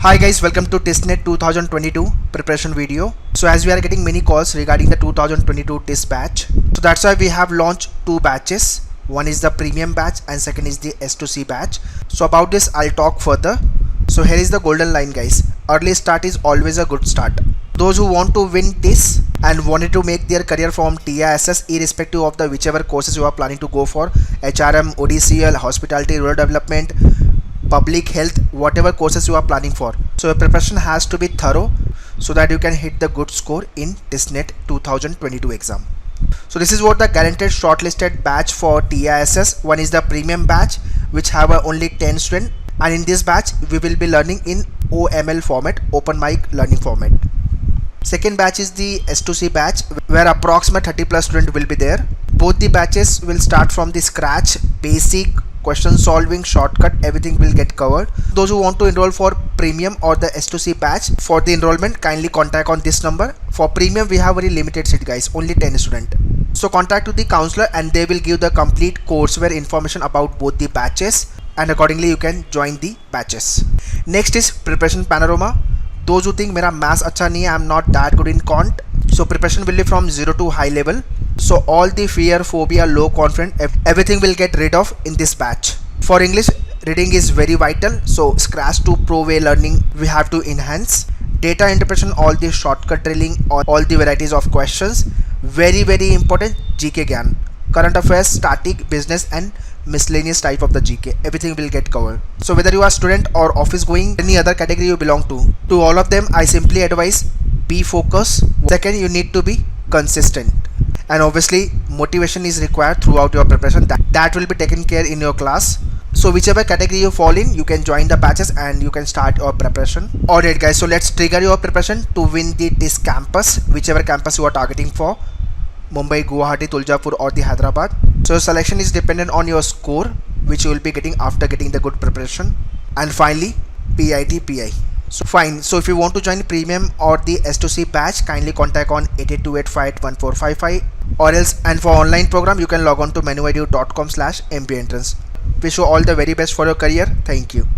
Hi guys, welcome to TISNET 2022 preparation video. So as we are getting many calls regarding the 2022 TIS batch, so that's why we have launched two batches. One is the premium batch and second is the S2C batch. So about this I'll talk further. So here is the golden line guys. Early start is always a good start. Those who want to win TIS and wanted to make their career from TISS irrespective of the whichever courses you are planning to go for, HRM, ODCL, hospitality, rural development, public health, whatever courses you are planning for. So your preparation has to be thorough so that you can hit the good score in TISNET 2022 exam. So this is what the guaranteed shortlisted batch for TISS. One is the premium batch which have only 10 students, and in this batch we will be learning in OML format, open mic learning format. Second batch is the S2C batch where approximate 30 plus students will be there. Both the batches will start from the scratch, basic, question solving, shortcut, everything will get covered. Those who want to enroll for premium or the S2C batch, for the enrollment kindly contact on this number. For premium we have very limited seat guys, only 10 students. So contact to the counselor and they will give the complete courseware information about both the batches, and accordingly you can join the batches. Next is preparation panorama. Those who think मेरा maths अच्छा नहीं है, I am not that good in quant, so preparation will be from 0 to high level. So all the fear, phobia, low confidence, everything will get rid of in this batch. For English, reading is very vital, so scratch to pro way learning we have to enhance. Data interpretation, all the shortcut drilling, all the varieties of questions, very important. GK ज्ञान, current affairs, static, business and miscellaneous type of the GK, everything will get covered. So whether you are student or office going, any other category you belong to all of them I simply advise be focused. Second, you need to be consistent, and obviously motivation is required throughout your preparation. That will be taken care in your class. So whichever category you fall in, you can join the batches and you can start your preparation. Alright guys, so let's trigger your preparation to win the TIS campus, whichever campus you are targeting for, Mumbai, Guwahati, Tuljapur or the Hyderabad. So selection is dependent on your score which you will be getting after getting the good preparation. And finally PIT PI. So fine, so if you want to join premium or the S2C batch, kindly contact on 8828581455 or else, and for online program you can log on to menuedu.com/mbentrance. Wish you all the very best for your career. Thank you.